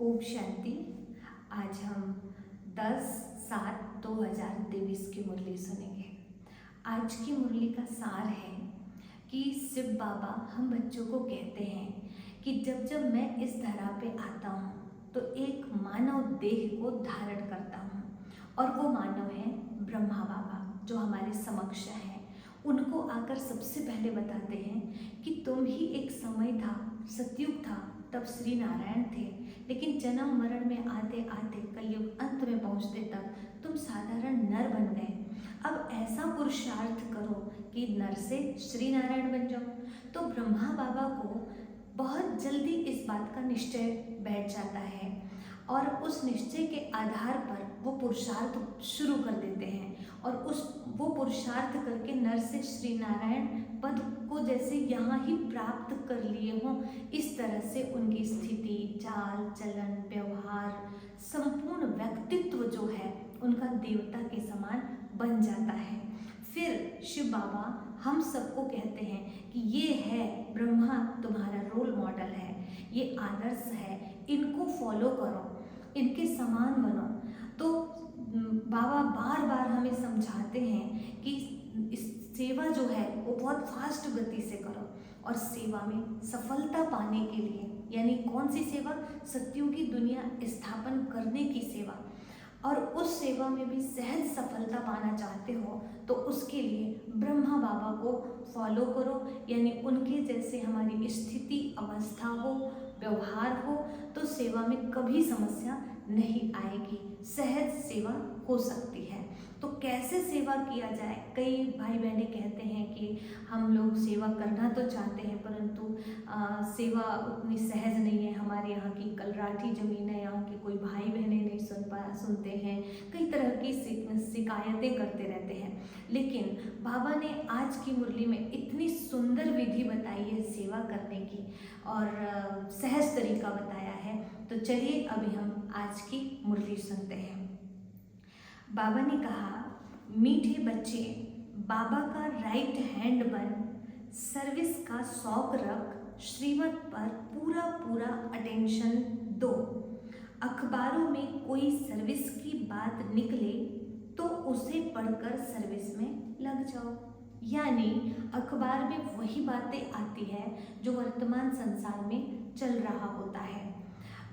ओम शांति। आज हम 10/7/2023 की मुरली सुनेंगे। आज की मुरली का सार है कि शिव बाबा हम बच्चों को कहते हैं कि जब जब मैं इस धरा पे आता हूँ तो एक मानव देह को धारण करता हूँ, और वो मानव है ब्रह्मा बाबा जो हमारे समक्ष हैं। उनको आकर सबसे पहले बताते हैं कि तुम ही एक समय था, सतयुग था, तब श्री नारायण थे, लेकिन जन्म मरण में आते आते कलयुग अंत में पहुँचते तक तुम साधारण नर बन गए। अब ऐसा पुरुषार्थ करो कि नर से श्री नारायण बन जाओ। तो ब्रह्मा बाबा को बहुत जल्दी इस बात का निश्चय बैठ जाता है, और उस निश्चय के आधार पर वो पुरुषार्थ शुरू कर देते हैं, और वो पुरुषार्थ करके नर से श्री नारायण पद को जैसे यहाँ ही प्राप्त कर लिए हों, इस तरह से उनकी स्थिति, चाल चलन, व्यवहार, संपूर्ण व्यक्तित्व जो है उनका देवता के समान बन जाता है। फिर शिव बाबा हम सबको कहते हैं कि ये है ब्रह्मा, तुम्हारा रोल मॉडल है, ये आदर्श है, इनको फॉलो करो, इनके समान बनो। तो बाबा बार बार हमें समझाते हैं कि इस सेवा जो है वो बहुत फास्ट गति से करो, और सेवा में सफलता पाने के लिए, यानी कौन सी सेवा? सत्युग की दुनिया स्थापन करने की सेवा, और उस सेवा में भी सहज सफलता पाना चाहते हो तो उसके लिए ब्रह्मा बाबा को फॉलो करो, यानी उनके जैसे हमारी स्थिति, अवस्था हो, व्यवहार हो, तो सेवा में कभी समस्या नहीं आएगी, सहज सेवा हो सकती है। तो कैसे सेवा किया जाए? कई भाई बहनें कहते हैं कि हम लोग सेवा करना तो चाहते हैं, परंतु सेवा उतनी सहज नहीं है, हमारे यहाँ की कलराठी ज़मीन है, यहाँ के कोई भाई बहनें नहीं सुनते हैं, कई तरह की शिकायतें करते रहते हैं। लेकिन बाबा ने आज की मुरली में इतनी सुंदर विधि बताई है सेवा करने की, और सहज तरीका बताया है। तो चलिए अभी हम आज की मुरली सुनते हैं। बाबा ने कहा, मीठे बच्चे, बाबा का राइट हैंड बन, सर्विस का शौक रख, श्रीमत पर पूरा पूरा अटेंशन दो। अखबारों में कोई सर्विस की बात निकले तो उसे पढ़कर सर्विस में लग जाओ। यानी अखबार में वही बातें आती है जो वर्तमान संसार में चल रहा होता है,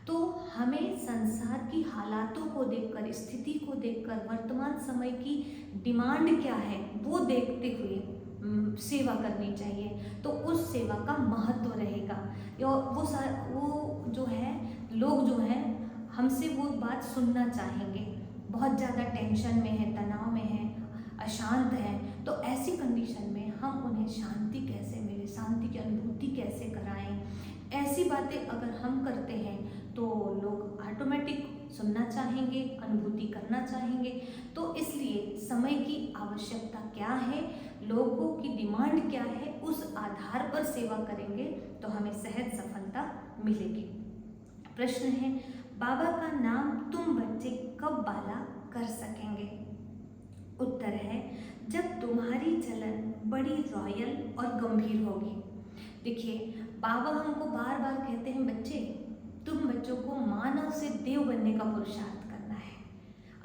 तो हमें संसार की हालातों को देखकर, स्थिति को देखकर, वर्तमान समय की डिमांड क्या है वो देखते हुए सेवा करनी चाहिए। तो उस सेवा का महत्व रहेगा। वो जो है, लोग जो हैं हमसे वो बात सुनना चाहेंगे। बहुत ज़्यादा टेंशन में है, तनाव में है, अशांत है, तो ऐसी कंडीशन में हम उन्हें शांति कैसे मिले, शांति की अनुभूति कैसे कराएं, ऐसी बातें अगर हम करते हैं तो लोग ऑटोमेटिक सुनना चाहेंगे, अनुभूति करना चाहेंगे। तो इसलिए समय की आवश्यकता क्या है, लोगों की डिमांड क्या है, उस आधार पर सेवा करेंगे तो हमें सहज सफलता मिलेगी। प्रश्न है, बाबा का नाम तुम बच्चे कब बाला कर सकेंगे? उत्तर है, जब तुम्हारी चलन बड़ी रॉयल और गंभीर होगी। देखिए, बाबा हमको बार बार कहते हैं, बच्चे, तुम बच्चों को मानव से देव बनने का पुरुषार्थ करना है।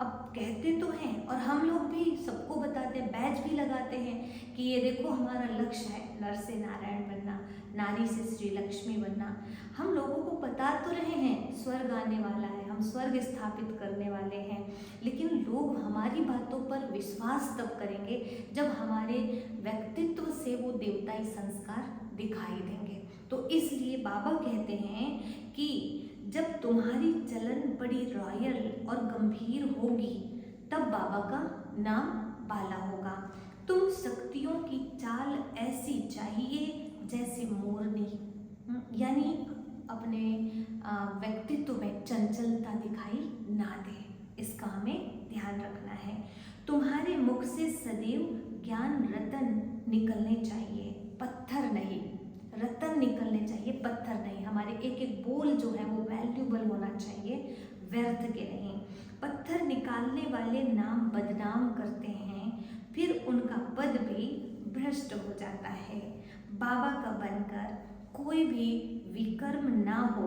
अब कहते तो हैं, और हम लोग भी सबको बताते हैं, बैच भी लगाते हैं कि ये देखो हमारा लक्ष्य है नर से नारायण बनना, नारी से श्री लक्ष्मी बनना। हम लोगों को बता तो रहे हैं स्वर्ग आने वाला है, हम स्वर्ग स्थापित करने वाले हैं, लेकिन लोग हमारी बातों पर विश्वास तब करेंगे जब हमारे व्यक्तित्व से वो देवताई संस्कार दिखाई देंगे। तो इसलिए बाबा कहते हैं कि जब तुम्हारी चलन बड़ी रॉयल और गंभीर होगी तब बाबा का नाम बाला होगा। तुम शक्तियों की चाल ऐसी चाहिए जैसे मोरनी, यानी अपने व्यक्तित्व में चंचलता दिखाई ना दे, इसका हमें ध्यान रखना है। तुम्हारे मुख से सदैव ज्ञान रतन निकलने चाहिए, पत्थर नहीं। रतन निकलने चाहिए, पत्थर नहीं। हमारे एक एक बोल जो है वो वैल्यूबल होना चाहिए, व्यर्थ के नहीं। पत्थर निकालने वाले नाम बदनाम करते हैं, फिर उनका पद भी भ्रष्ट हो जाता है। बाबा का बनकर कोई भी विकर्म ना हो,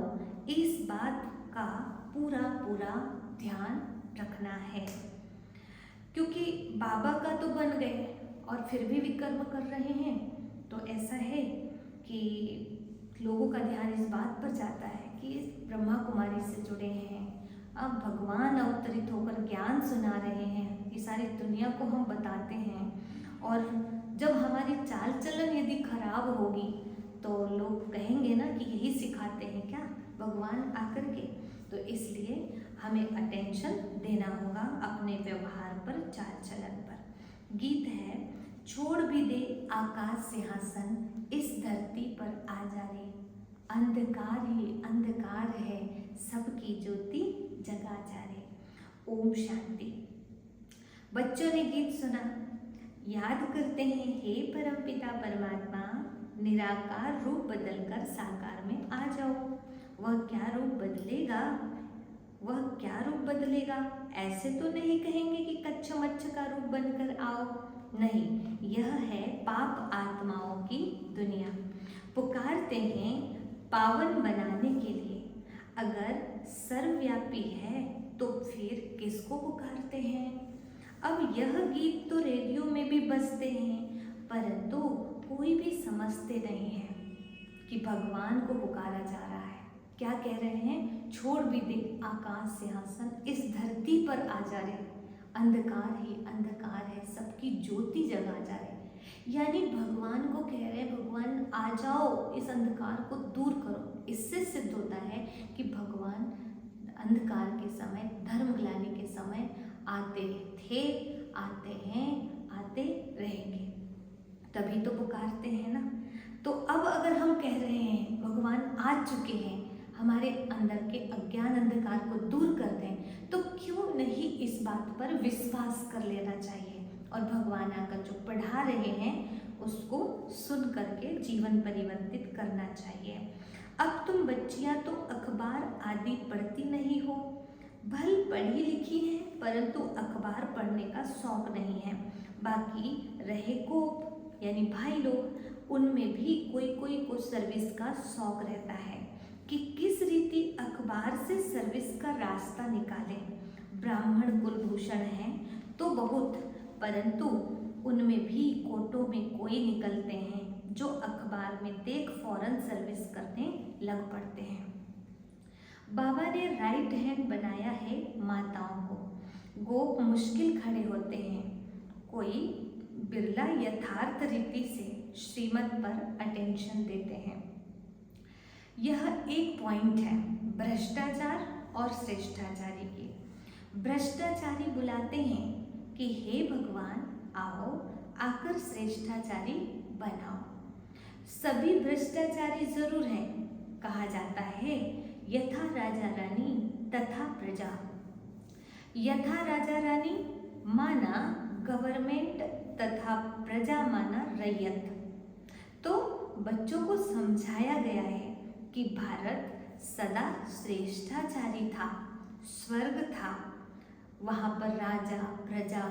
इस बात का पूरा पूरा ध्यान रखना है, क्योंकि बाबा का तो बन गए और फिर भी विकर्म कर रहे हैं। तो ऐसा है कि लोगों का ध्यान इस बात पर जाता है कि इस ब्रह्मा कुमारी से जुड़े हैं, अब भगवान अवतरित होकर ज्ञान सुना रहे हैं, ये सारी दुनिया को हम बताते हैं। और जब हमारी चाल चलन यदि खराब होगी तो लोग कहेंगे ना कि यही सिखाते हैं क्या भगवान आकर के। तो इसलिए हमें अटेंशन देना होगा अपने व्यवहार पर, चाल चलन पर। गीत है, छोड़ भी दे आकाश सिंहासन, इस धरती पर आ जा रे, अंधकार ही अंधकार है, सबकी ज्योति जगा जा रे। ओम शांति। बच्चों ने गीत सुना, याद करते हैं, हे परमपिता परमात्मा, निराकार रूप बदलकर साकार में आ जाओ। वह क्या रूप बदलेगा, वह क्या रूप बदलेगा? ऐसे तो नहीं कहेंगे कि कच्छ मच्छ का रूप बनकर आओ, नहीं, यह है पाप आत्माओं की दुनिया। पुकारते हैं पावन बनाने के लिए। अगर सर्वव्यापी है तो फिर किसको पुकारते हैं? अब यह गीत तो रेडियो में भी बजते हैं, परंतु कोई भी समझते नहीं है कि भगवान को पुकारा जा रहा है। क्या कह रहे हैं? छोड़ भी दे आकाश सिंहासन, इस धरती पर आ जा रे, अंधकार ही अंधकार है, सबकी ज्योति जगा जा रे। यानी भगवान को कह रहे हैं, भगवान आ जाओ, इस अंधकार को दूर करो। इससे सिद्ध होता है कि भगवान अंधकार के समय, धर्म ग्लानि के समय आते थे, आते हैं, आते रहेंगे, तभी तो पुकारते हैं ना। तो अब अगर हम कह रहे हैं भगवान आ चुके हैं, हमारे अंदर के अज्ञान अंधकार को दूर कर दें, तो क्यों नहीं इस बात पर विश्वास कर लेना चाहिए और भगवान आकर जो पढ़ा रहे हैं उसको सुन करके जीवन परिवर्तित करना चाहिए। अब तुम बच्चियां तो अखबार आदि पढ़ती नहीं हो, भल पढ़ी लिखी हैं, परंतु अखबार पढ़ने का शौक नहीं है। बाकी रहे गोप यानी भाई लोग, उनमें भी कोई कोई को सर्विस का शौक रहता है कि किस रीति अखबार से सर्विस का रास्ता निकालें। ब्राह्मण कुलभूषण हैं तो बहुत, परंतु उनमें भी कोटों में कोई निकलते हैं जो अखबार में देख फौरन सर्विस करने लग पड़ते हैं। बाबा ने राइट हैंड बनाया है माताओं को, गोप मुश्किल खड़े होते हैं, कोई बिरला यथार्थ रीति से श्रीमत पर अटेंशन देते हैं। यह एक पॉइंट है भ्रष्टाचार और श्रेष्ठाचारी की। भ्रष्टाचारी बुलाते हैं कि हे भगवान आओ, आकर श्रेष्ठाचारी बनाओ। सभी भ्रष्टाचारी जरूर हैं, कहा जाता है यथा राजा रानी तथा प्रजा। यथा राजा रानी माना गवर्नमेंट तथा प्रजा माना रैयत। तो बच्चों को समझाया गया है कि भारत सदा श्रेष्ठाचारी था, स्वर्ग था, वहाँ पर राजा प्रजा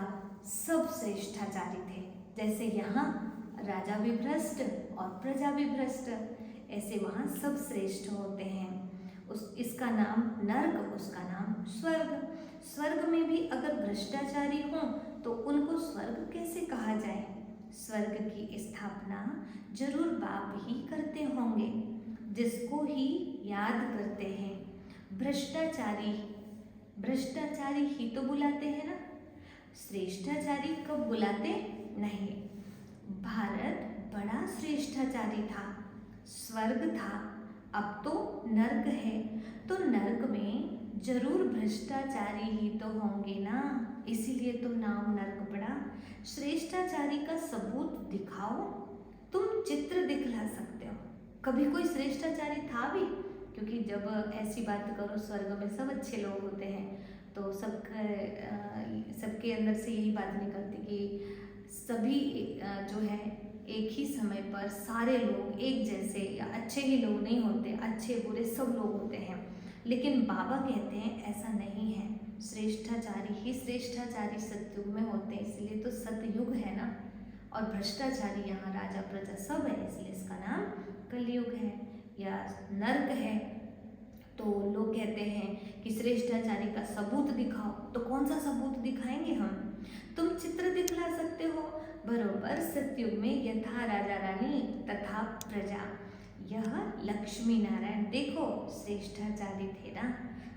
सब श्रेष्ठाचारी थे। जैसे यहाँ राजा भी भ्रष्ट और प्रजा भी भ्रष्ट, ऐसे वहाँ सब श्रेष्ठ होते हैं। इसका नाम नर्क, उसका नाम स्वर्ग। स्वर्ग में भी अगर भ्रष्टाचारी हों तो उनको स्वर्ग कैसे कहा जाए? स्वर्ग की स्थापना जरूर बाप ही करते होंगे, जिसको ही याद करते हैं। भ्रष्टाचारी ही तो बुलाते हैं ना, श्रेष्ठाचारी कब बुलाते नहीं। भारत बड़ा श्रेष्ठाचारी था, स्वर्ग था, अब तो नर्क है, तो नर्क में जरूर भ्रष्टाचारी ही तो होंगे ना, इसीलिए तो नाम नर्क पड़ा। श्रेष्ठाचारी का सबूत दिखाओ, तुम चित्र दिखला सकते हो। कभी कोई श्रेष्ठाचारी था भी? क्योंकि जब ऐसी बात करो स्वर्ग में सब अच्छे लोग होते हैं, तो सबके अंदर से यही बात निकलती कि सभी जो है एक ही समय पर सारे लोग एक जैसे या अच्छे ही लोग नहीं होते, अच्छे बुरे सब लोग होते हैं। लेकिन बाबा कहते हैं ऐसा नहीं है, श्रेष्ठाचारी ही श्रेष्ठाचारी सतयुग में होते हैं, इसलिए तो सतयुग है ना। और भ्रष्टाचारी यहाँ राजा प्रजा सब है, इसलिए इसका नाम कलयुग है या नर्क है। तो लोग कहते हैं कि श्रेष्ठाचारी का सबूत दिखाओ, तो कौन सा सबूत दिखाएंगे हम? तुम चित्र दिखला सकते हो, बरोबर सतयुग में यथा राजा रानी तथा प्रजा, यह लक्ष्मी नारायण देखो श्रेष्ठाचारी थे ना,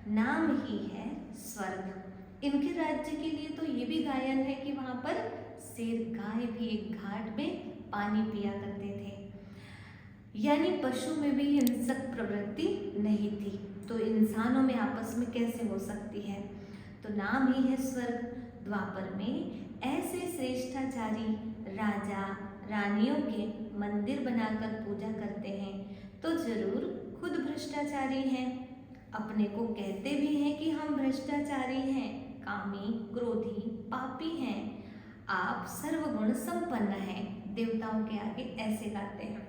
नाम ही है स्वर्ग। इनके राज्य के लिए तो ये भी गायन है कि वहाँ पर शेर गाय भी एक घाट में पानी पिया करते थे, यानी पशु में भी हिंसक प्रवृत्ति नहीं थी, तो इंसानों में आपस में कैसे हो सकती है? तो नाम ही है स्वर्ग। द्वापर में ऐसे श्रेष्ठाचारी राजा रानियों के मंदिर बनाकर पूजा करते हैं, तो जरूर खुद भ्रष्टाचारी हैं। अपने को कहते भी हैं कि हम भ्रष्टाचारी हैं, कामी, क्रोधी, पापी हैं। आप सर्वगुण संपन्न हैं, देवताओं के आगे ऐसे गाते हैं।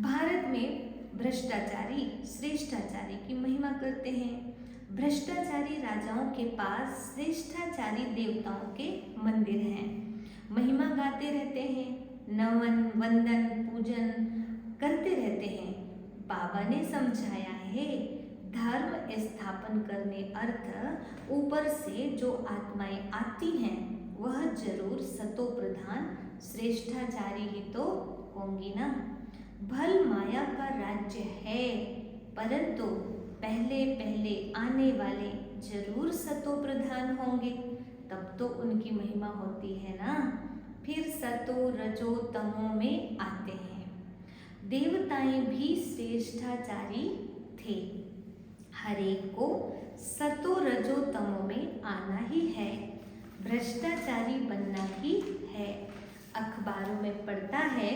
भारत में भ्रष्टाचारी श्रेष्ठाचारी की महिमा करते हैं। भ्रष्टाचारी राजाओं के पास श्रेष्ठाचारी देवताओं के मंदिर हैं, महिमा गाते रहते हैं, नमन वंदन पूजन करते रहते हैं। बाबा ने समझाया है, धर्म स्थापन करने अर्थ ऊपर से जो आत्माएं आती हैं वह जरूर सतो प्रधान श्रेष्ठाचारी ही तो होंगी ना। भल माया का राज्य है, परंतु पहले पहले आने वाले जरूर सतो प्रधान होंगे, तब तो उनकी महिमा होती है ना। फिर सतो रजो तमो में आते हैं। देवताएं भी श्रेष्ठाचारी थे, हरेक को सतो रजो तमो में आना ही है, भ्रष्टाचारी बनना ही है। अखबारों में पढ़ता है,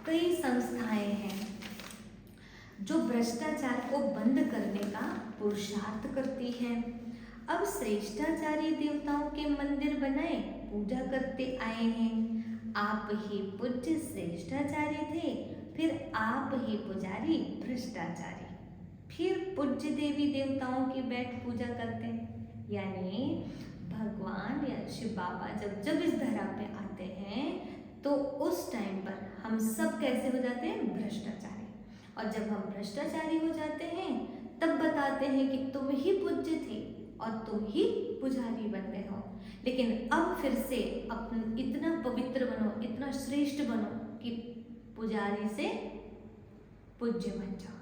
कई संस्थाएं हैं जो भ्रष्टाचार को बंद करने का पुरुषार्थ करती हैं। अब श्रेष्ठाचारी देवताओं के मंदिर बनाए पूजा करते आए हैं। आप ही पूज्य श्रेष्ठाचारी थे, फिर आप ही पुजारी भ्रष्टाचारी, फिर पूज्य देवी देवताओं की बैठ पूजा करते हैं। यानी भगवान या शिव बाबा जब जब इस धरा पे आते हैं तो उस टाइम पर हम सब कैसे हो जाते हैं? भ्रष्टाचारी। और जब हम भ्रष्टाचारी हो जाते हैं तब बताते हैं कि तुम ही पूज्य थे और तुम ही पुजारी बन गए हो। लेकिन अब फिर से इतना पवित्र बनो, इतना श्रेष्ठ बनो कि पुजारी से पूज्य बन जाओ।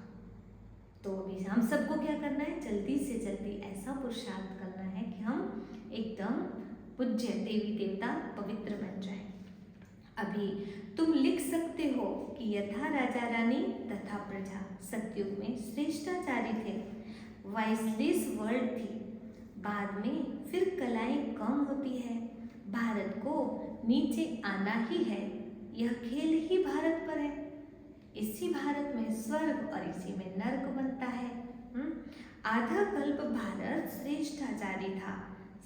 तो अभी हम सबको क्या करना है? जल्दी से जल्दी ऐसा पुरुषार्थ करना है कि हम एकदम पूज्य देवी देवता पवित्र बन जाए। अभी तुम लिख सकते हो कि यथा राजा रानी तथा प्रजा, सतयुग में श्रेष्ठाचारी थे, वाइसलेस वर्ल्ड थी। बाद में फिर कलाएं कम होती है, भारत को नीचे आना ही है। यह खेल ही भारत पर है, इसी भारत में स्वर्ग और इसी में नर्क बनता है। आधा कल्प भारत श्रेष्ठाचारी था,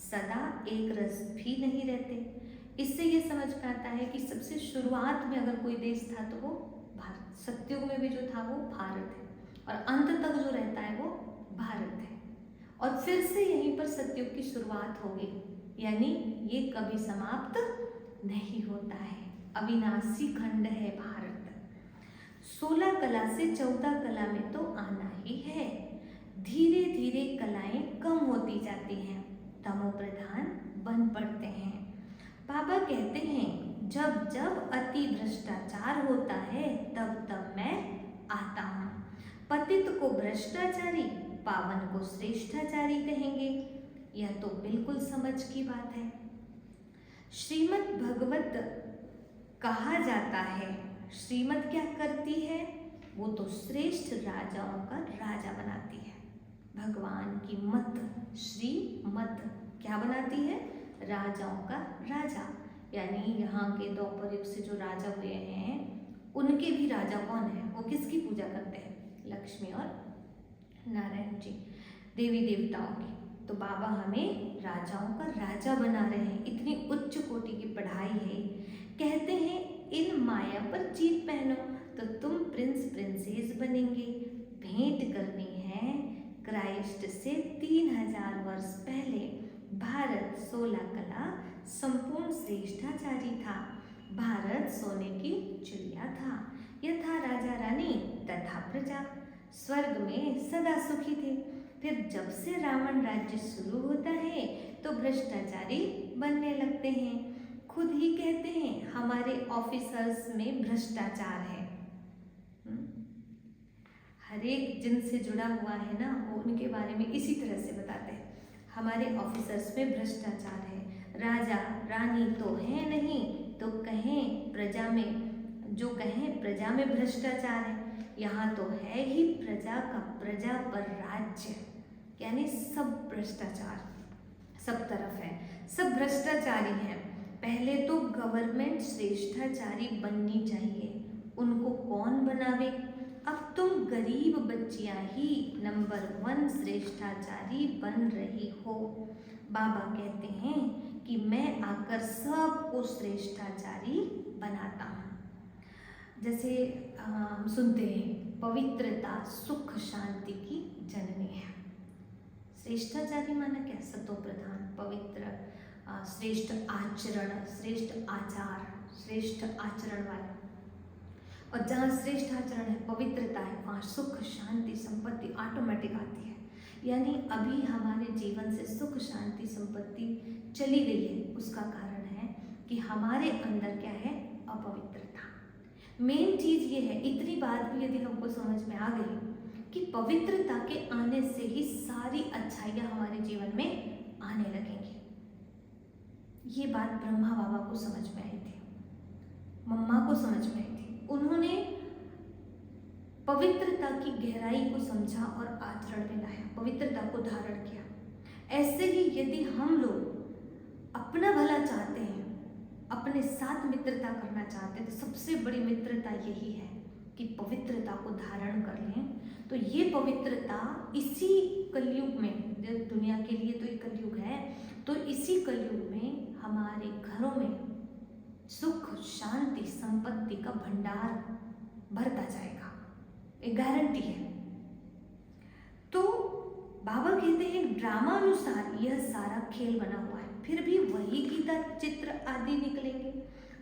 सदा एक रस भी नहीं रहते। इससे ये समझ में आता है कि सबसे शुरुआत में अगर कोई देश था तो वो भारत, सतयुग में भी जो था वो भारत है, और अंत तक जो रहता है वो भारत है। और फिर से यहीं पर सतयुग की शुरुआत होगी, यानी ये कभी समाप्त नहीं होता है, अविनाशी खंड है भारत। 16 कला से 14 कला में तो आना ही है। धीरे धीरे कलाएं कम होती जाती हैं, तमो प्रधान बन पड़ते हैं। बाबा कहते हैं, जब जब अति भ्रष्टाचार होता है तब तब मैं आता हूँ। पतित को भ्रष्टाचारी, पावन को श्रेष्ठाचारी कहेंगे। यह तो बिल्कुल समझ की बात है। श्रीमद् भगवत कहा जाता है, श्रीमद् क्या करती है? वो तो श्रेष्ठ राजाओं का राजा बनाती है। भगवान की मत, श्री मत क्या बनाती है? राजाओं का राजा। यानी यहाँ के द्वापर युग से जो राजा हुए हैं उनके भी राजा कौन है? वो किसकी पूजा करते हैं? लक्ष्मी और नारायण जी, देवी देवताओं की। तो बाबा हमें राजाओं का राजा बना रहे हैं, इतनी उच्च कोटि की पढ़ाई है। कहते हैं, इन माया पर जीत पहनो तो तुम प्रिंस प्रिंसेस बनेंगे। भेंट करनी है क्राइस्ट से 3000 वर्ष पहले। भारत 16 कला संपूर्ण श्रेष्ठाचारी था। भारत सोने की चिड़िया था, यथा राजा रानी तथा प्रजा। स्वर्ग में सदा सुखी थे। फिर जब से ब्राह्मण राज्य शुरू होता है तो भ्रष्टाचारी बनने लगते हैं। खुद ही कहते हैं हमारे ऑफिसर्स में भ्रष्टाचार है। हर एक जिनसे जुड़ा हुआ है ना, वो उनके बारे में इसी तरह से बताते हैं, हमारे ऑफिसर्स में भ्रष्टाचार है। राजा रानी तो है नहीं, तो कहें प्रजा में, जो कहें प्रजा में भ्रष्टाचार है। यहाँ तो है ही प्रजा का प्रजा पर राज्य, यानी सब भ्रष्टाचार सब तरफ है, सब भ्रष्टाचारी हैं। पहले तो गवर्नमेंट श्रेष्ठाचारी बननी चाहिए, उनको कौन बनावे? अब तुम गरीब बच्चियां ही नंबर 1 श्रेष्ठाचारी बन रही हो। बाबा कहते हैं कि मैं आकर सबको श्रेष्ठाचारी बनाता हूँ। जैसे हम सुनते हैं, पवित्रता सुख शांति की जननी है। श्रेष्ठाचारी माना क्या? सतो प्रधान, पवित्र, श्रेष्ठ आचरण, श्रेष्ठ आचार, श्रेष्ठ आचरण वाला। और जहाँ श्रेष्ठ आचरण है, पवित्रता है, वहाँ सुख शांति संपत्ति ऑटोमेटिक आती है। यानी अभी हमारे जीवन से सुख शांति संपत्ति चली गई है, उसका कारण है कि हमारे अंदर क्या है? अपवित्रता। मेन चीज ये है, इतनी बात भी यदि हमको समझ में आ गई कि पवित्रता के आने से ही सारी अच्छाइयाँ हमारे जीवन में आने लगेंगी। ये बात ब्रह्मा बाबा को समझ में आई थी, मम्मा को समझ में आई थी। उन्होंने पवित्रता की गहराई को समझा और आचरण में लाया, पवित्रता को धारण किया। ऐसे ही यदि हम लोग अपना भला चाहते हैं, अपने साथ मित्रता करना चाहते हैं, तो सबसे बड़ी मित्रता यही है कि पवित्रता को धारण कर लें। तो ये पवित्रता इसी कलयुग में, जब दुनिया के लिए तो एक कलयुग है, तो इसी कलयुग में हमारे घरों में सुख शांति संपत्ति का भंडार भरता जाएगा, एक गारंटी है। तो बाबा कहते हैं ड्रामानुसार यह सारा खेल बना हुआ है, फिर भी वही गीता चित्र आदि निकलेंगे।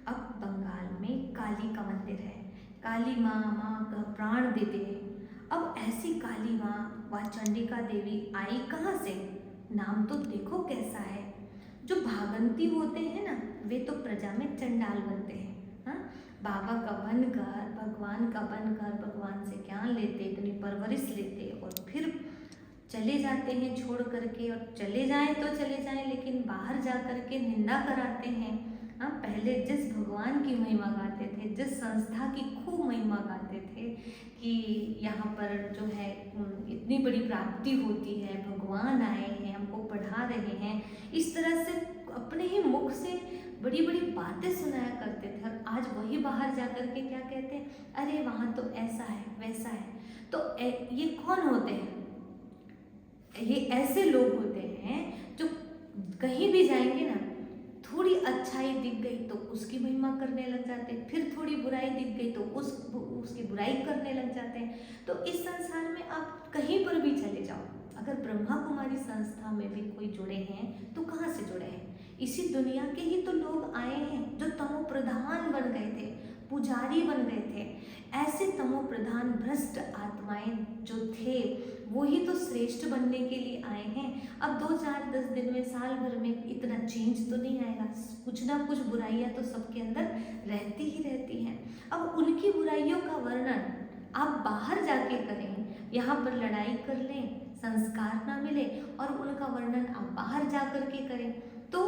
अब बंगाल में काली का मंदिर है, काली माँ का प्राण देते हैं। अब ऐसी काली माँ व चंडिका देवी आई कहाँ से? नाम तो देखो कैसा है। जो भागंती होते हैं ना, वे तो प्रजा में चंडाल बनते हैं। हाँ, बाबा का बनकर, भगवान का बनकर, भगवान से ज्ञान लेते, इतनी परवरिश लेते और फिर चले जाते हैं छोड़ करके। और चले जाएं तो चले जाएं, लेकिन बाहर जा कर के निंदा कराते हैं। हाँ, पहले जिस भगवान की महिमा गाते थे, जिस संस्था की खूब महिमा गाते थे कि यहाँ पर जो है इतनी बड़ी प्राप्ति होती है, भगवान आए हैं, हमको पढ़ा रहे हैं, इस तरह से अपने ही मुख से बड़ी बड़ी बातें सुनाया करते थे। और आज वही बाहर जा कर के क्या कहते हैं? अरे वहाँ तो ऐसा है वैसा है। तो ये कौन होते हैं? ये ऐसे लोग होते हैं जो कहीं भी जाएंगे ना, थोड़ी अच्छाई दिख गई तो उसकी महिमा करने लग जाते हैं, फिर थोड़ी बुराई दिख गई तो उसकी बुराई करने लग जाते हैं। तो इस संसार में आप कहीं पर भी चले जाओ, अगर ब्रह्मा कुमारी संस्था में भी कोई जुड़े हैं तो कहाँ से जुड़े हैं? इसी दुनिया के ही तो लोग आए हैं जो तमो प्रधान बन गए थे, पुजारी बन गए थे। ऐसे तमो प्रधान भ्रष्ट आत्माएं जो थे, वो ही तो श्रेष्ठ बनने के लिए आए हैं। अब 2 4 10 दिन में, साल भर में इतना चेंज तो नहीं आएगा, कुछ ना कुछ बुराइयां तो सबके अंदर रहती ही रहती हैं। अब उनकी बुराइयों का वर्णन आप बाहर जाके करें, यहाँ पर लड़ाई कर लें, संस्कार ना मिले, और उनका वर्णन आप बाहर जा कर के करें, तो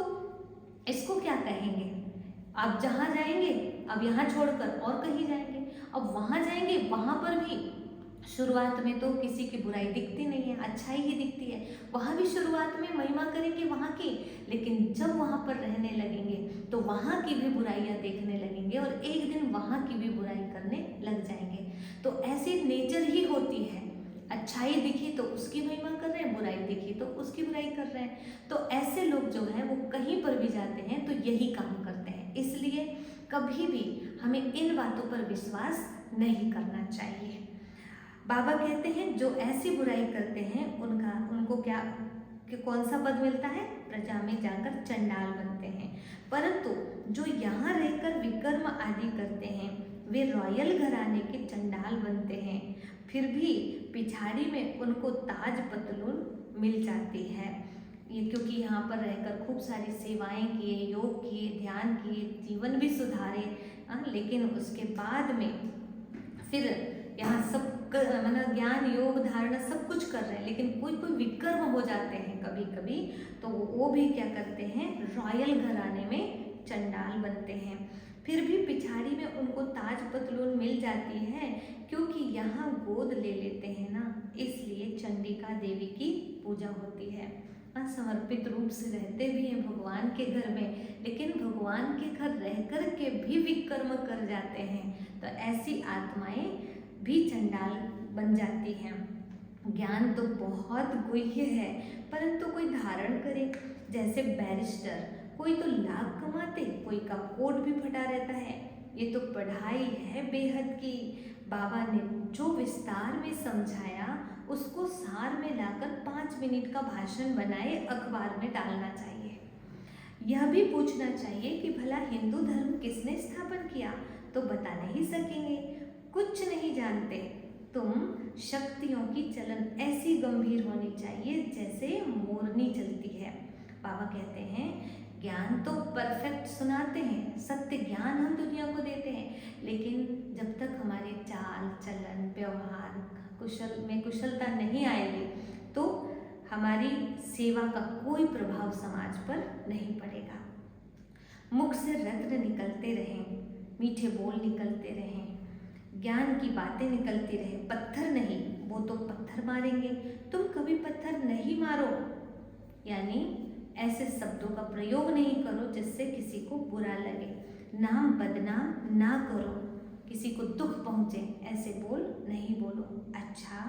इसको क्या कहेंगे? आप जहाँ जाएंगे, अब यहाँ छोड़कर और कहीं जाएंगे, अब वहाँ जाएंगे, वहाँ पर भी शुरुआत में तो किसी की बुराई दिखती नहीं है, अच्छाई ही दिखती है। वहाँ भी शुरुआत में महिमा करेंगे वहाँ की, लेकिन जब वहाँ पर रहने लगेंगे तो वहाँ की भी बुराइयाँ देखने लगेंगे और एक दिन वहाँ की भी बुराई करने लग जाएंगे। तो ऐसी नेचर ही होती है, अच्छाई दिखी तो उसकी महिमा कर रहे हैं, बुराई दिखी तो उसकी बुराई कर रहे हैं। तो ऐसे लोग जो हैं वो कहीं पर भी जाते हैं तो यही काम करते हैं। इसलिए कभी भी हमें इन बातों पर विश्वास नहीं करना चाहिए। बाबा कहते हैं जो ऐसी बुराई करते हैं उनको क्या कि कौन सा पद मिलता है? प्रजा में जाकर चंडाल बनते हैं। परंतु जो यहाँ रहकर विकर्म आदि करते हैं वे रॉयल घराने के चंडाल बनते हैं। फिर भी पिछाड़ी में उनको ताज पतलून मिल जाती है। ये क्योंकि यहाँ पर रहकर खूब सारी सेवाएं किए, योग किए, ध्यान किए, जीवन भी सुधारे, लेकिन उसके बाद में फिर यहाँ सब मतलब ज्ञान योग धारणा सब कुछ कर रहे हैं, लेकिन कोई कोई विकर्म हो जाते हैं कभी कभी, तो वो भी क्या करते हैं, रॉयल घराने में चंडाल बनते हैं। फिर भी पिछाड़ी में उनको ताज पतलून मिल जाती है, क्योंकि यहाँ गोद ले लेते हैं ना, इसलिए चंडिका देवी की पूजा होती है। समर्पित रूप से रहते भी हैं भगवान के घर में, लेकिन भगवान के घर रह कर के भी विकर्म कर जाते हैं, तो ऐसी आत्माएं भी चंडाल बन जाती हैं। ज्ञान तो बहुत गुह्य है, परंतु कोई धारण करे, जैसे बैरिस्टर, कोई तो लाख कमाते, कोई का कोट भी फटा रहता है। ये तो पढ़ाई है बेहद की। बाबा ने जो विस्तार में समझाया उसको सार में लाकर 5 मिनट का भाषण बनाए अखबार में डालना चाहिए। यह भी पूछना चाहिए कि भला हिंदू धर्म किसने स्थापन किया, तो बता नहीं सकेंगे, कुछ नहीं जानते। तुम शक्तियों की चलन ऐसी गंभीर होनी चाहिए जैसे मोरनी चलती है। बाबा कहते हैं ज्ञान तो परफेक्ट सुनाते हैं, सत्य ज्ञान हम दुनिया को देते हैं, लेकिन जब तक हमारे चाल चलन व्यवहार कुशलता नहीं आएगी, तो हमारी सेवा का कोई प्रभाव समाज पर नहीं पड़ेगा। मुख से रत्न निकलते रहें, मीठे बोल निकलते रहें, ज्ञान की बातें निकलती रहे, पत्थर नहीं, वो तो पत्थर मारेंगे, तुम कभी पत्थर नहीं मारो, यानी ऐसे शब्दों का प्रयोग नहीं करो जिससे किसी को बुरा लगे, नाम बदनाम ना करो, किसी को दुख पहुँचे ऐसे बोल नहीं बोलो। अच्छा,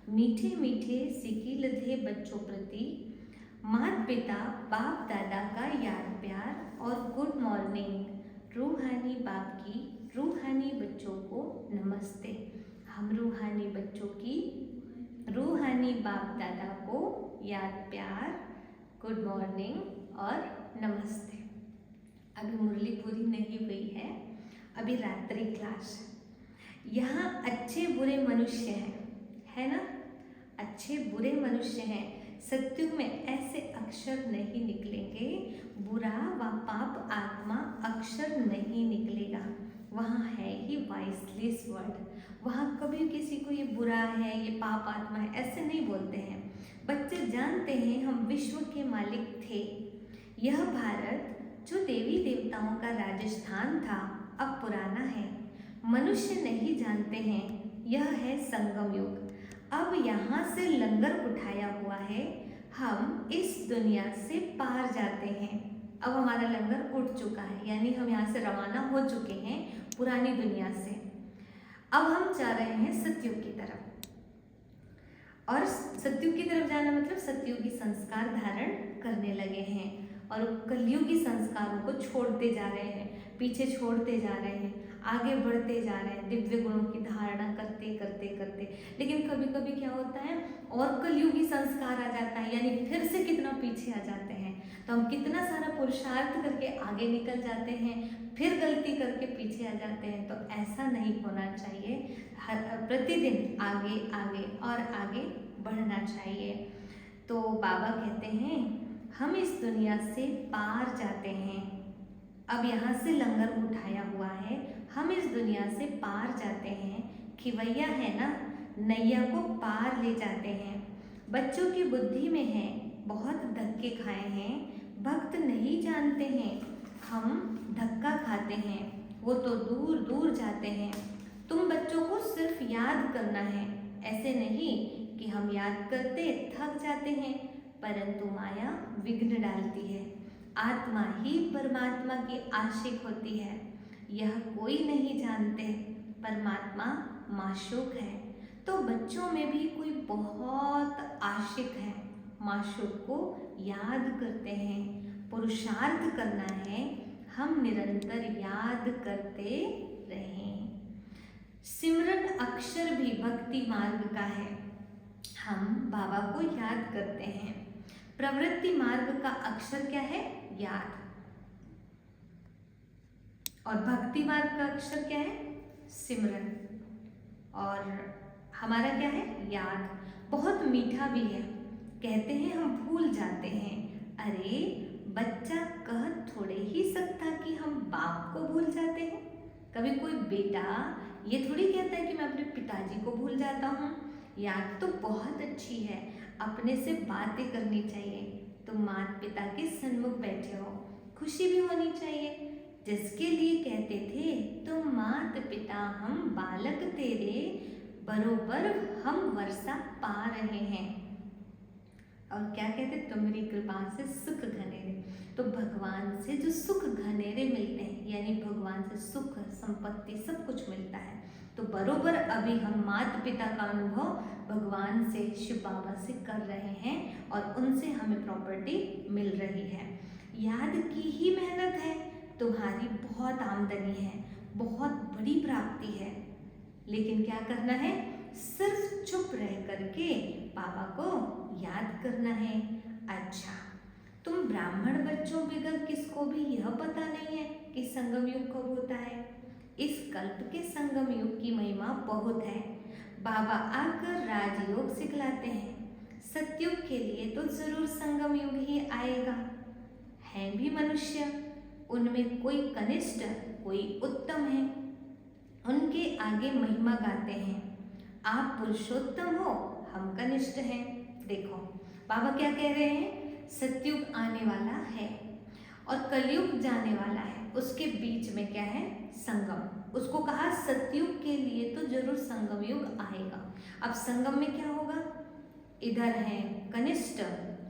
मीठे मीठे सिकील थे बच्चों प्रति, माता पिता बाप दादा का याद प्यार और गुड मॉर्निंग। रूहानी बाप की रूहानी बच्चों को नमस्ते। हम रूहानी बच्चों की रूहानी बाप दादा को याद प्यार, गुड मॉर्निंग और नमस्ते। अभी मुरली पूरी नहीं हुई है, अभी रात्रि क्लास। यहाँ अच्छे बुरे मनुष्य हैं, है ना, अच्छे बुरे मनुष्य हैं। सत्युग में ऐसे अक्षर नहीं निकलेंगे, बुरा व पाप आत्मा अक्षर नहीं निकलेगा। वहाँ है ही वॉइसलेस वर्ड। वहाँ कभी किसी को ये बुरा है, ये पाप आत्मा है ऐसे नहीं बोलते हैं। बच्चे जानते हैं हम विश्व के मालिक थे। यह भारत जो देवी देवताओं का राजस्थान था अब पुराना है। मनुष्य नहीं जानते हैं यह है संगम युग। अब यहाँ से लंगर उठाया हुआ है, हम इस दुनिया से पार जाते हैं। अब हमारा लंगर उठ चुका है, यानी हम यहाँ से रवाना हो चुके हैं पुरानी दुनिया से। अब हम जा रहे हैं सतयुग की तरफ, और सतयुग की तरफ जाना मतलब सतयुगी संस्कार धारण करने लगे हैं और कलयुगी संस्कारों को छोड़ते जा रहे हैं, पीछे छोड़ते जा रहे हैं, आगे बढ़ते जा रहे हैं दिव्य गुणों की धारणा करते करते करते। लेकिन कभी कभी क्या होता है और कलयुगी संस्कार आ जाता है, यानी फिर से कितना पीछे आ जाते हैं, तो हम कितना सारा पुरुषार्थ करके आगे निकल जाते हैं, फिर गलती करके पीछे आ जाते हैं। तो ऐसा नहीं होना चाहिए, हर प्रतिदिन आगे आगे और आगे बढ़ना चाहिए। तो बाबा कहते हैं हम इस दुनिया से पार जाते हैं। अब यहाँ से लंगर उठाया हुआ है, हम इस दुनिया से पार जाते हैं। खिवैया है ना, नैया को पार ले जाते हैं। बच्चों की बुद्धि में है, बहुत धक्के खाए हैं, भक्त नहीं जानते हैं हम धक्का खाते हैं, वो तो दूर दूर जाते हैं। तुम बच्चों को सिर्फ याद करना है, ऐसे नहीं कि हम याद करते थक जाते हैं, परंतु माया विघ्न डालती है। आत्मा ही परमात्मा की आशिक होती है, यह कोई नहीं जानते। परमात्मा माशूक है, तो बच्चों में भी कोई बहुत आशिक है, माशूक को याद करते हैं। पुरुषार्थ करना है, हम निरंतर याद करते रहें। सिमरन अक्षर भी भक्ति मार्ग का है, हम बाबा को याद करते हैं। प्रवृत्ति मार्ग का अक्षर क्या है? याद। और भक्ति मार्ग का अक्षर क्या है? सिमरन। और हमारा क्या है? याद। बहुत मीठा भी है। कहते कभी कोई बेटा ये थोड़ी कहता है कि मैं अपने पिताजी को भूल जाता हूँ। याद तो बहुत अच्छी है, अपने से बातें करनी चाहिए। तुम माता पिता के सन्मुख बैठे हो, खुशी भी होनी चाहिए। जिसके लिए कहते थे तुम मात पिता हम बालक तेरे, बरोबर हम वर्षा पा रहे हैं। और क्या कहते, तुम्हारी कृपा से सुख घनेरे। तो भगवान से जो सुख घनेरे मिलते हैं, यानी भगवान से सुख संपत्ति सब कुछ मिलता है। तो बरोबर अभी हम माता पिता का अनुभव भगवान से, शिव बाबा से कर रहे हैं और उनसे हमें प्रॉपर्टी मिल रही है। याद की ही मेहनत है, तुम्हारी बहुत आमदनी है, बहुत बड़ी प्राप्ति है, लेकिन क्या करना है, सिर्फ चुप रह करके बाबा को याद करना है। अच्छा, तुम ब्राह्मण बच्चों बगैर किसको भी यह पता नहीं है कि संगम युग कब होता है। इस कल्प के संगम युग की महिमा बहुत है। बाबा आकर राजयोग सिखलाते हैं। सतयुग के लिए तो जरूर संगम युग ही आएगा। हैं भी मनुष्य, उनमें कोई कनिष्ठ कोई उत्तम है, उनके आगे महिमा गाते हैं। आप पुरुषोत्तम हो, हम कनिष्ठ हैं। देखो बाबा क्या कह रहे हैं, सतयुग आने वाला है और कलयुग जाने वाला है, उसके बीच में क्या है, संगम। उसको कहा सतयुग के लिए तो जरूर संगम युग आएगा। अब संगम में क्या होगा, इधर है कनिष्ठ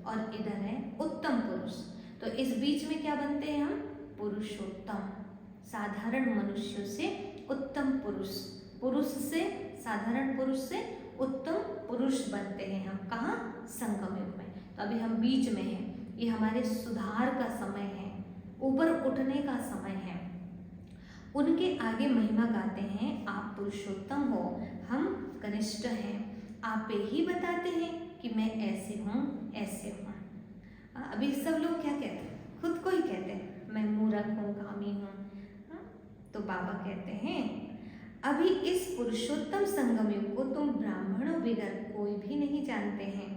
और इधर है उत्तम पुरुष, तो इस बीच में क्या बनते हैं हम, पुरुषोत्तम। साधारण मनुष्यों से उत्तम पुरुष, पुरुष से साधारण पुरुष से उत्तम पुरुष बनते हैं हम। कहाँ, संगम युग में। तो अभी हम बीच में हैं, ये हमारे सुधार का समय है, ऊपर उठने का समय है। उनके आगे महिमा गाते हैं, आप पुरुषोत्तम हो, हम कनिष्ठ हैं। आप ही बताते हैं कि मैं ऐसे हूँ ऐसे हूँ। अभी सब लोग क्या कहते हैं, खुद को ही कहते हैं मैं मूर्ख हूँ, कामी हूँ। तो बाबा कहते हैं अभी इस पुरुषोत्तम संगम युग को तुम ब्राह्मणों बगैर कोई भी नहीं जानते हैं।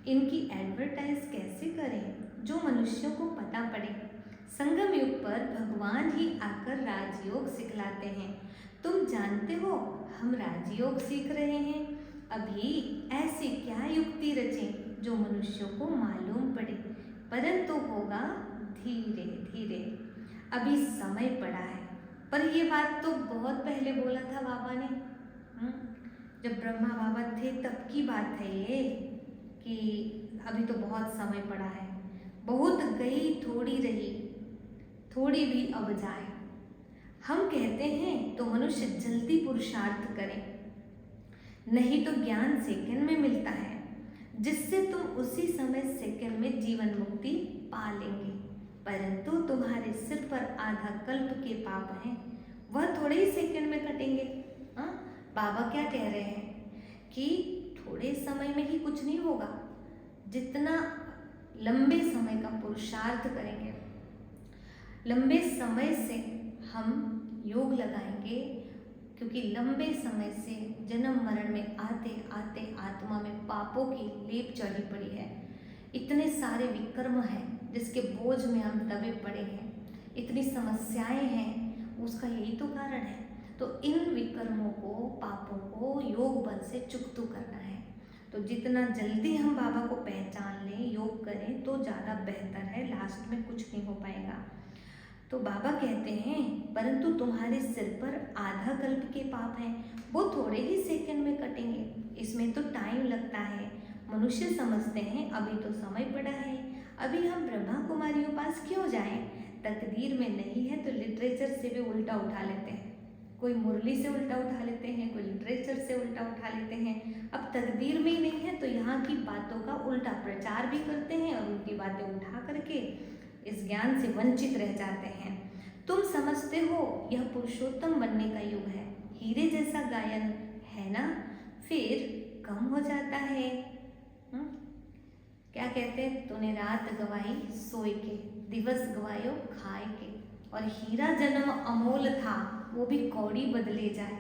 इनकी एडवर्टाइज कैसे करें जो मनुष्यों को पता पड़े। संगम युग पर भगवान ही आकर राजयोग सिखलाते हैं। तुम जानते हो हम राजयोग सीख रहे हैं। अभी ऐसी क्या युक्ति रचें जो मनुष्यों को मालूम पड़े, परंतु होगा धीरे धीरे। अभी समय पड़ा है, पर ये बात तो बहुत पहले बोला था बाबा ने। जब ब्रह्मा बाबा थे तब की बात है ये, कि अभी तो बहुत समय पड़ा है। बहुत गई थोड़ी रही, थोड़ी भी अब जाए। हम कहते हैं तो मनुष्य जल्दी पुरुषार्थ करें, नहीं तो ज्ञान सेकंड में मिलता है, जिससे तुम उसी समय सेकंड में जीवन मुक्ति पा लेंगे। परंतु तुम्हारे सिर पर आधा कल्प के पाप हैं, वह थोड़े ही सेकंड में कटेंगे। बाबा क्या कह रहे हैं कि थोड़े समय में ही कुछ नहीं होगा, जितना लंबे समय का पुरुषार्थ करेंगे, लंबे समय से हम योग लगाएंगे, क्योंकि लंबे समय से जन्म मरण में आते आते आत्मा में पापों की लेप चढ़ी पड़ी है। इतने सारे विकर्म हैं जिसके बोझ में हम दबे पड़े हैं, इतनी समस्याएं हैं, उसका यही तो कारण है। तो इन विकर्मों को, पापों को योग बल से चुकतू करना है। तो जितना जल्दी हम बाबा को पहचान लें, योग करें, तो ज़्यादा बेहतर है, लास्ट में कुछ नहीं हो पाएगा। तो बाबा कहते हैं परंतु तुम्हारे सिर पर आधा कल्प के पाप हैं, वो थोड़े ही सेकंड में कटेंगे, इसमें तो टाइम लगता है। मनुष्य समझते हैं अभी तो समय पड़ा है, अभी हम ब्रह्मा कुमारियों पास क्यों जाएं, तकदीर में नहीं है तो लिटरेचर से भी उल्टा उठा लेते हैं। कोई मुरली से उल्टा उठा लेते हैं, कोई लिटरेचर से उल्टा उठा लेते हैं। अब तकदीर में ही नहीं है तो यहाँ की बातों का उल्टा प्रचार भी करते हैं और उनकी बातें उठा करके इस ज्ञान से वंचित रह जाते हैं। तुम समझते हो यह पुरुषोत्तम बनने का युग है, हीरे जैसा गायन है ना, फिर कम हो जाता है। क्या कहते हैं, तूने रात गवाई सोए के, दिवस गवायो खाए के, और हीरा जन्म अमोल था वो भी कौड़ी बदले जाए।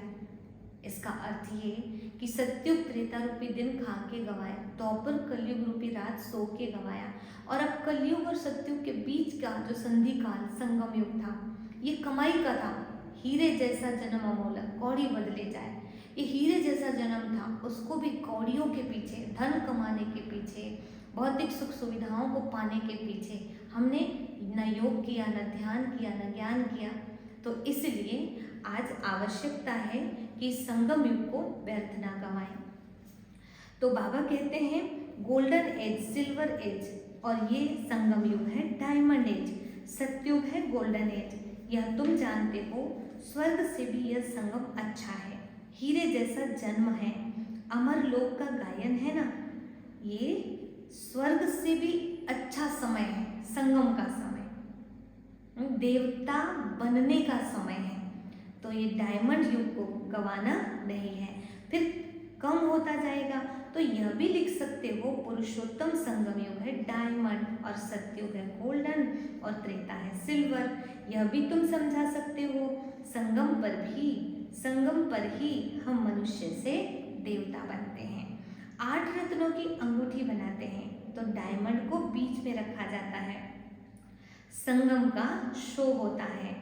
इसका अर्थ ये कि सत्युग त्रेता रूपी दिन खा के गवाया, दोपहर कलयुग रूपी रात सो के गवाया, और अब कलयुग और सत्युग के बीच का जो संधि काल संगम युग था, ये कमाई का था, हीरे जैसा जन्म अमोलक कौड़ी बदले जाए। ये हीरे जैसा जन्म था, उसको भी कौड़ियों के पीछे, धन कमाने के पीछे, भौतिक सुख सुविधाओं को पाने के पीछे हमने न योग किया, न ध्यान किया, न ज्ञान किया। तो इसलिए आज आवश्यकता है कि संगम युग को व्यर्थ ना गंवाएं। तो बाबा कहते हैं गोल्डन एज, सिल्वर एज, और ये संगम युग है डायमंड एज, सतयुग है गोल्डन एज। यह तुम जानते हो, स्वर्ग से भी यह संगम अच्छा है, हीरे जैसा जन्म है, अमर लोक का गायन है ना, ये स्वर्ग से भी अच्छा समय है, संगम का समय, देवता बनने का समय है। तो ये डायमंड युग को गंवाना नहीं है। फिर कम होता जाएगा तो यह भी लिख सकते हो, पुरुषोत्तम संगम युग है डायमंड, और सतयुग है गोल्डन, और त्रेता है सिल्वर। यह भी तुम समझा सकते हो, संगम पर ही हम मनुष्य से देवता बनते हैं। 8 रत्नों की अंगूठी बनाते हैं तो डायमंड को बीच में रखा जाता है, संगम का शो होता है।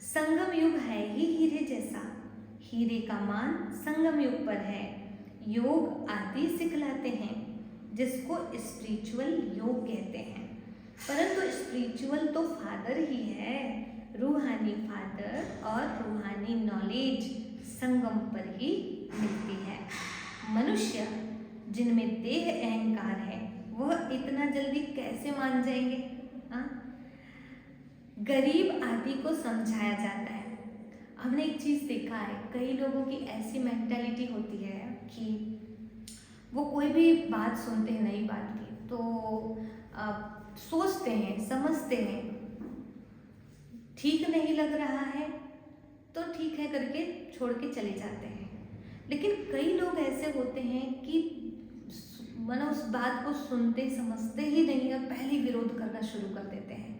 संगम युग है ही हीरे जैसा, हीरे का मान संगम युग पर है। योग आदि सिखलाते हैं जिसको स्पिरिचुअल योग कहते हैं, परंतु स्पिरिचुअल तो फादर ही है, रूहानी फादर, और रूहानी नॉलेज संगम पर ही मिलती है। मनुष्य जिनमें देह अहंकार है वह इतना जल्दी कैसे मान जाएंगे? हाँ, गरीब आदि को समझाया जाता है। हमने एक चीज़ देखा है, कई लोगों की ऐसी मेंटालिटी होती है कि वो कोई भी बात सुनते हैं नई बात की तो सोचते हैं, समझते हैं, ठीक नहीं लग रहा है तो ठीक है करके छोड़ के चले जाते हैं। लेकिन कई लोग ऐसे होते हैं कि मानो उस बात को सुनते समझते ही नहीं और पहले विरोध करना शुरू कर देते हैं।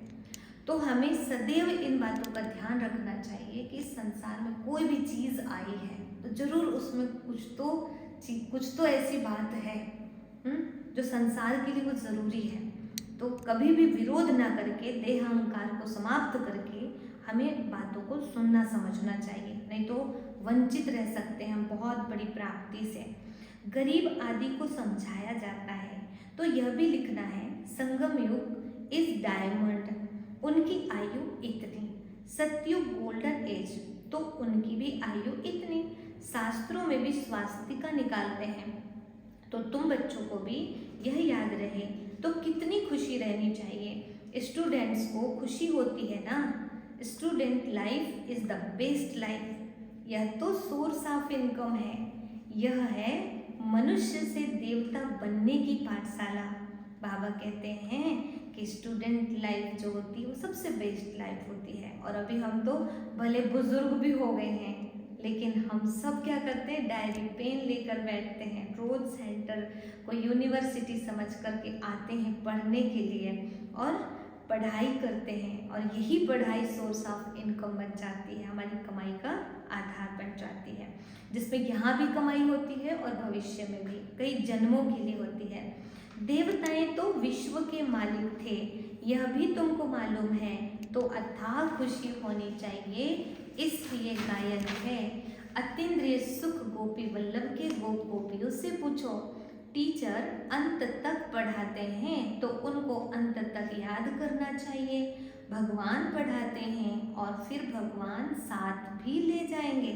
तो हमें सदैव इन बातों का ध्यान रखना चाहिए कि संसार में कोई भी चीज़ आई है तो जरूर उसमें कुछ तो ऐसी बात है जो संसार के लिए वो ज़रूरी है। तो कभी भी विरोध ना करके, देह अहंकार को समाप्त करके हमें बातों को सुनना समझना चाहिए, नहीं तो वंचित रह सकते हैं हम बहुत बड़ी प्राप्ति से। गरीब आदि को समझाया जाता है तो यह भी लिखना है, संगम युग इज डायमंड, उनकी आयु इतनी, सतयुग गोल्डन एज, तो उनकी भी आयु इतनी। शास्त्रों में भी स्वास्तिका निकालते हैं, तो तुम बच्चों को भी यह याद रहे तो कितनी खुशी रहनी चाहिए। स्टूडेंट्स को खुशी होती है ना, student life is the best life. यह तो सोर्स ऑफ इनकम है, यह है मनुष्य से देवता बनने की पाठशाला। बाबा कहते हैं कि स्टूडेंट लाइफ जो होती है वो सबसे बेस्ट लाइफ होती है। और अभी हम तो भले बुजुर्ग भी हो गए हैं, लेकिन हम सब क्या करते हैं, डायरी पेन लेकर बैठते हैं, रोज सेंटर को यूनिवर्सिटी समझ करके आते हैं पढ़ने के लिए और पढ़ाई करते हैं। और यही पढ़ाई सोर्स ऑफ इनकम बन जाती है, हमारी कमाई का आधार बन जाती है, जिसमें यहाँ भी कमाई होती है और भविष्य में भी कई जन्मों के लिए होती है। देवताएं तो विश्व के मालिक थे, यह भी तुमको मालूम है, तो अथाह खुशी होनी चाहिए, इसलिए गायन है। अतीन्द्रिय सुख गोपी वल्लभ के गोप गोपियों से पूछो। टीचर अंत तक पढ़ाते हैं तो उनको अंत तक याद करना चाहिए। भगवान पढ़ाते हैं और फिर भगवान साथ भी ले जाएंगे,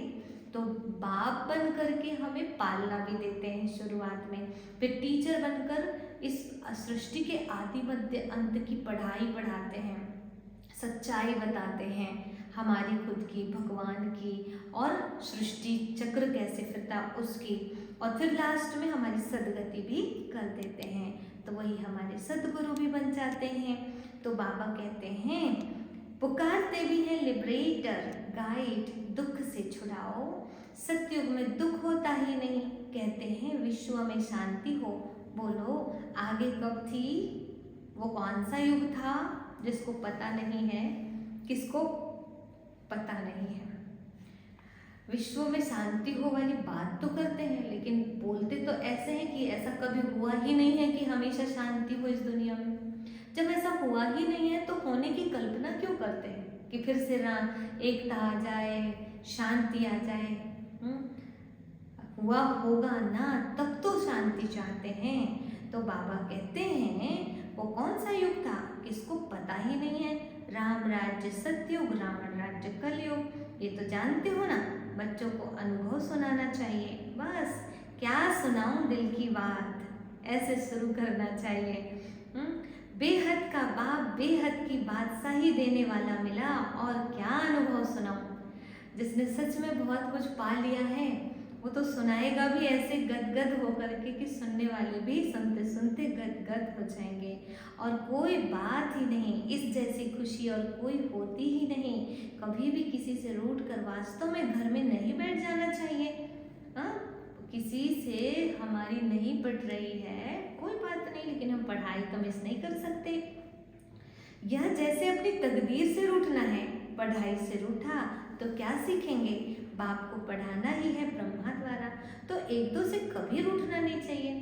तो बाप बन करके हमें पालना भी देते हैं शुरुआत में, फिर टीचर बनकर इस सृष्टि के आदि मध्य अंत की पढ़ाई पढ़ाते हैं, सच्चाई बताते हैं हमारी खुद की, भगवान की, और सृष्टि चक्र कैसे फिरता उसकी, और फिर लास्ट में हमारी सदगति भी कर देते हैं, तो वही हमारे सदगुरु भी बन जाते हैं। तो बाबा कहते हैं, पुकारते भी हैं लिबरेटर गाइड, दुख से छुड़ाओ। सतयुग में दुख होता ही नहीं, कहते हैं विश्व में शांति हो। बोलो आगे कब थी, वो कौन सा युग था जिसको पता नहीं है, किसको पता नहीं है। विश्व में शांति हो वाली बात तो करते हैं, लेकिन बोलते तो ऐसे हैं कि ऐसा कभी हुआ ही नहीं है कि हमेशा शांति हो इस दुनिया में। जब ऐसा हुआ ही नहीं है तो होने की कल्पना क्यों करते हैं? कि फिर से एकता आ जाए, शांति आ जाए। हुआ होगा ना, तब तो शांति चाहते हैं। तो बाबा कहते हैं वो कौन सा युग था किसको पता ही नहीं है। राम राज्य सतयुग, रावण राज्य कलयुग, ये तो जानते हो ना। बच्चों को अनुभव सुनाना चाहिए, बस क्या सुनाऊं दिल की बात, ऐसे शुरू करना चाहिए। बेहद का बाप बेहद की बादशाही देने वाला मिला, और क्या अनुभव सुनाऊं। जिसने सच में बहुत कुछ पा लिया है वो तो सुनाएगा भी ऐसे गदगद होकर के कि सुनने वाले भी सुनते सुनते गदगद हो जाएंगे। और कोई बात ही नहीं, इस जैसी खुशी और कोई होती ही नहीं। कभी भी किसी से रूठ कर वास्तव में घर में नहीं बैठ जाना चाहिए। किसी से हमारी नहीं पट रही है कोई बात नहीं, लेकिन हम पढ़ाई तो मिस नहीं कर सकते। यह जैसे अपनी तकदीर से रूठना है, पढ़ाई से रूठा तो क्या सीखेंगे। बाप को पढ़ाना ही है ब्रह्मा द्वारा, तो एक दो से कभी रूठना नहीं चाहिए।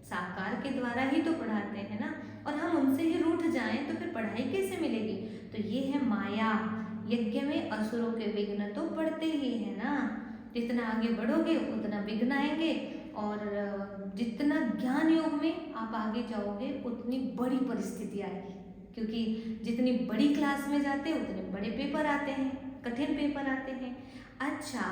साकार के द्वारा ही तो पढ़ाते हैं ना, और हम उनसे ही रूठ जाएं तो फिर पढ़ाई कैसे मिलेगी। तो ये है माया। यज्ञ में असुरों के विघ्न तो पड़ते ही है ना। जितना आगे बढ़ोगे उतना विघ्न आएंगे, और जितना ज्ञान योग में आप आगे जाओगे उतनी बड़ी परिस्थिति आएगी, क्योंकि जितनी बड़ी क्लास में जाते हैं उतने बड़े पेपर आते हैं, कठिन पेपर आते हैं। अच्छा,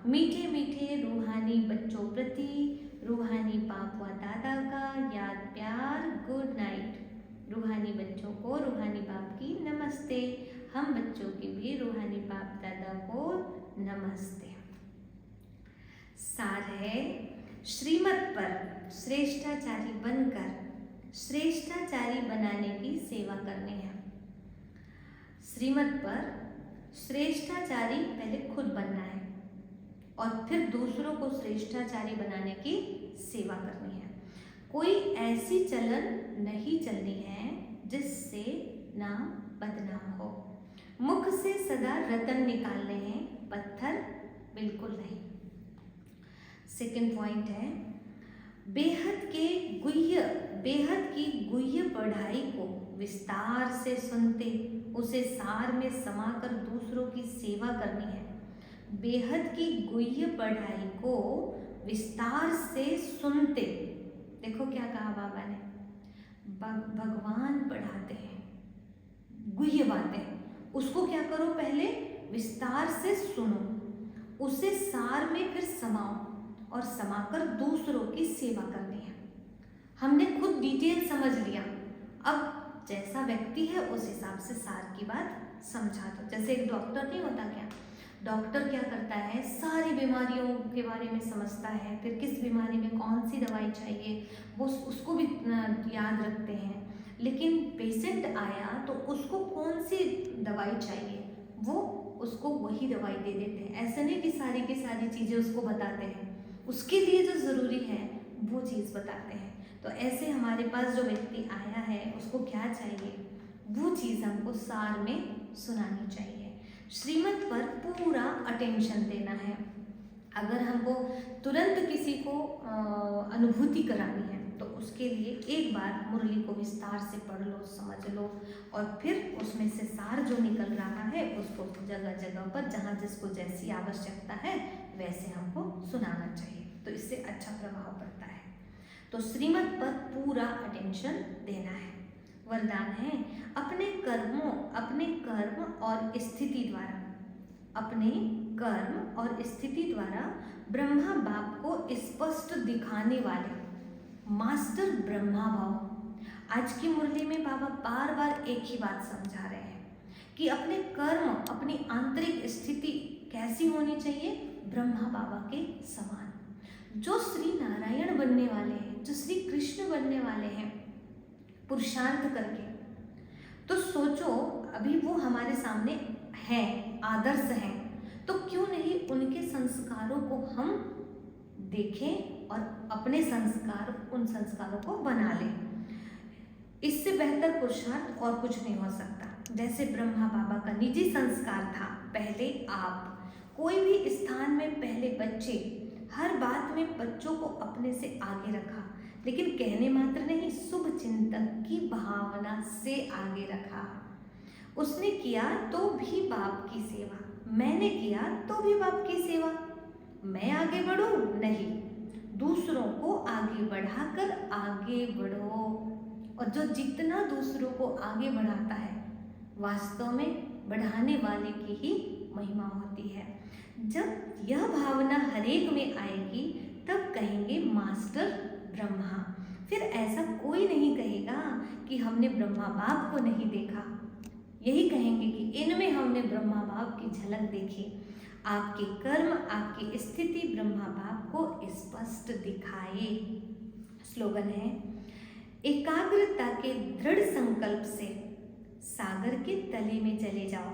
मीठे मीठे रूहानी बच्चों प्रति रूहानी बाप व दादा का याद प्यार गुड नाइट। रूहानी बच्चों को रूहानी बाप की नमस्ते। हम बच्चों के भी रूहानी बाप दादा को नमस्ते। सार है, श्रीमत पर श्रेष्ठाचारी बनकर श्रेष्ठाचारी बनाने की सेवा करनी है। श्रीमत पर श्रेष्ठाचारी पहले खुद बनना है और फिर दूसरों को श्रेष्ठाचारी बनाने की सेवा करनी है। कोई ऐसी चलन नहीं चलनी है जिससे नाम बदनाम हो। मुख से सदा रतन निकालने हैं, पत्थर बिल्कुल नहीं। सेकंड पॉइंट है, बेहद की गुह्य पढ़ाई को विस्तार से सुनते उसे सार में समाकर दूसरों की सेवा करनी है। बेहद की गुह्य पढ़ाई को विस्तार से सुनते, देखो क्या कहा बाबा ने, भगवान पढ़ाते हैं गुह्य बातें, उसको क्या करो पहले विस्तार से सुनो, उसे सार में फिर समाओ और समाकर दूसरों की सेवा करनी है। हमने खुद डिटेल समझ लिया, अब जैसा व्यक्ति है उस हिसाब से सार की बात समझा दो। जैसे एक डॉक्टर नहीं होता क्या, डॉक्टर क्या करता है, सारी बीमारियों के बारे में समझता है, फिर किस बीमारी में कौन सी दवाई चाहिए वो उसको भी याद रखते हैं। लेकिन पेशेंट आया तो उसको कौन सी दवाई चाहिए वो उसको वही दवाई दे देते हैं। ऐसे नहीं कि सारी की सारी चीज़ें उसको बताते हैं, उसके लिए जो ज़रूरी है वो चीज़ बताते हैं। तो ऐसे हमारे पास जो व्यक्ति आया है उसको क्या चाहिए वो चीज़ हमको सार में सुनानी चाहिए। श्रीमत पर पूरा अटेंशन देना है। अगर हमको तुरंत किसी को अनुभूति करानी है तो उसके लिए एक बार मुरली को विस्तार से पढ़ लो, समझ लो, और फिर उसमें से सार जो निकल रहा है उसको जगह जगह पर जहाँ जिसको जैसी आवश्यकता है वैसे हमको सुनाना चाहिए, तो इससे अच्छा प्रभाव पड़ता है। तो श्रीमत पर पूरा अटेंशन देना है। वरदान है, अपने कर्म और स्थिति द्वारा ब्रह्मा बाप को स्पष्ट दिखाने वाले मास्टर ब्रह्मा भाव। आज की मुरली में बाबा बार बार एक ही बात समझा रहे हैं कि अपने कर्म, अपनी आंतरिक स्थिति कैसी होनी चाहिए, ब्रह्मा बाबा के समान। जो श्री नारायण बनने वाले हैं, जो श्री कृष्ण बनने वाले हैं पुरुषार्थ करके, तो सोचो अभी वो हमारे सामने हैं, आदर्श हैं, तो क्यों नहीं उनके संस्कारों को हम देखें और अपने उन संस्कारों को बना लें। इससे बेहतर पुरुषार्थ और कुछ नहीं हो सकता। जैसे ब्रह्मा बाबा का निजी संस्कार था, पहले आप, कोई भी स्थान में पहले बच्चे, हर बात में बच्चों को अपने से आगे रखा, लेकिन कहने मात्र नहीं, शुभ चिंतन की भावना से आगे रखा। उसने किया तो भी बाप की सेवा, मैंने किया तो भी बाप की सेवा। मैं आगे बढ़ूं नहीं, दूसरों को आगे बढ़ाकर आगे बढ़ो। और जो जितना दूसरों को आगे बढ़ाता है वास्तव में बढ़ाने वाले की ही महिमा होती है। जब यह भावना हरेक में आएगी तब कहेंगे मास्टर ब्रह्मा। फिर ऐसा कोई नहीं कहेगा कि हमने ब्रह्मा बाप को नहीं देखा, यही कहेंगे कि इनमें हमने ब्रह्मा बाप की झलक देखी। आपके कर्म आपकी स्थिति ब्रह्मा बाप को स्पष्ट दिखाए। स्लोगन है, एकाग्रता के दृढ़ संकल्प से सागर के तले में चले जाओ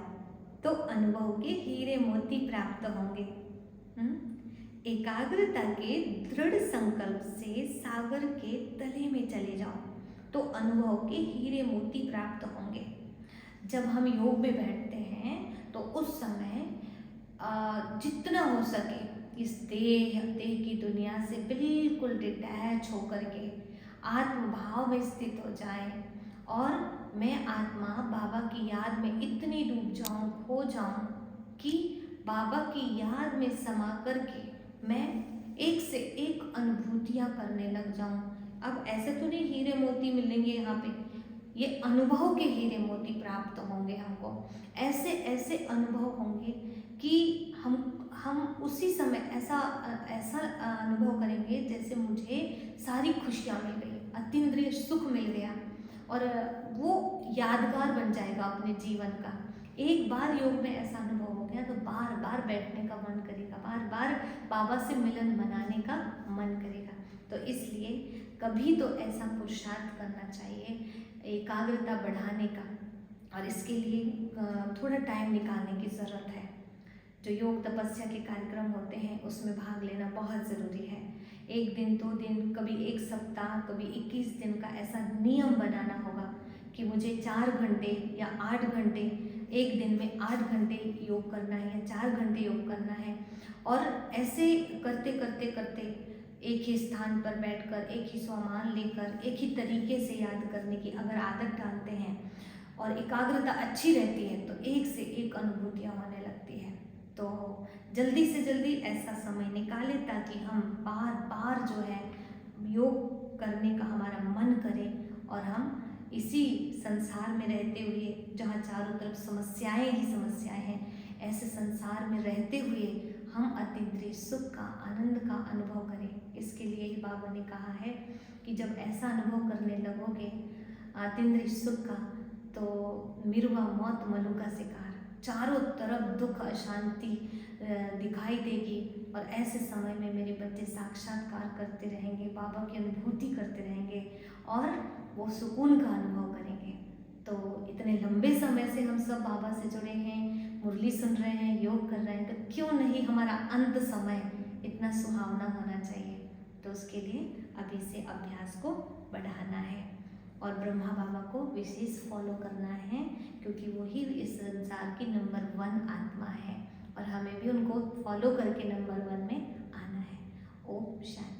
तो अनुभव के हीरे मोती प्राप्त होंगे। एकाग्रता के दृढ़ संकल्प से सागर के तले में चले जाओ तो अनुभव के हीरे मोती प्राप्त होंगे। जब हम योग में बैठते हैं तो उस समय जितना हो सके इस देह की दुनिया से बिल्कुल डिटैच होकर के आत्म भाव में स्थित हो जाए और मैं आत्मा बाबा की याद में इतनी डूब जाऊं, खो जाऊं कि बाबा की याद में समा करके मैं एक से एक अनुभूतियां करने लग जाऊं। अब ऐसे तो नहीं हीरे मोती मिलेंगे यहाँ पे, ये अनुभव के हीरे मोती प्राप्त होंगे हमको। ऐसे ऐसे अनुभव होंगे कि हम उसी समय ऐसा अनुभव करेंगे जैसे मुझे सारी खुशियाँ मिल गई, अतीन्द्रिय सुख मिल गया और वो यादगार बन जाएगा अपने जीवन का। एक बार योग में ऐसा अनुभव हो गया तो बार बार बैठने का मन करेगा, बार बार बाबा से मिलन मनाने का मन करेगा। तो इसलिए कभी तो ऐसा पुरुषार्थ करना चाहिए एकाग्रता बढ़ाने का, और इसके लिए थोड़ा टाइम निकालने की ज़रूरत है। जो योग तपस्या के कार्यक्रम होते हैं उसमें भाग लेना बहुत ज़रूरी है। 1 दिन 2 दिन, कभी 1 सप्ताह, कभी 21 दिन का ऐसा नियम बनाना होगा कि मुझे 4 घंटे या 8 घंटे, एक दिन में 8 घंटे योग करना है या 4 घंटे योग करना है। और ऐसे करते करते करते एक ही स्थान पर बैठकर एक ही स्वामान लेकर एक ही तरीके से याद करने की अगर आदत डालते हैं और एकाग्रता अच्छी रहती है तो एक से एक अनुभूतियाँ होने लगती है। तो जल्दी से जल्दी ऐसा समय निकालें ताकि हम बार बार जो है योग करने का हमारा मन करे और हम इसी संसार में रहते हुए जहाँ चारों तरफ समस्याएं ही समस्याएं हैं, ऐसे संसार में रहते हुए हम अतीन्द्रिय सुख का, आनंद का अनुभव करें। इसके लिए ही बाबा ने कहा है कि जब ऐसा अनुभव करने लगोगे अतीन्द्रिय सुख का तो मिरुआ मौत मनु का शिकार, चारों तरफ दुख अशांति दिखाई देगी और ऐसे समय में मेरे बच्चे साक्षात्कार करते रहेंगे, बाबा की अनुभूति करते रहेंगे और वो सुकून का अनुभव करेंगे। तो इतने लंबे समय से हम सब बाबा से जुड़े हैं, मुरली सुन रहे हैं, योग कर रहे हैं, तो क्यों नहीं हमारा अंत समय इतना सुहावना होना चाहिए। तो उसके लिए अभी से अभ्यास को बढ़ाना है और ब्रह्मा बाबा को विशेष फॉलो करना है क्योंकि वही इस संसार की नंबर 1 आत्मा है और हमें भी उनको फॉलो करके नंबर 1 में आना है। ओम शांति।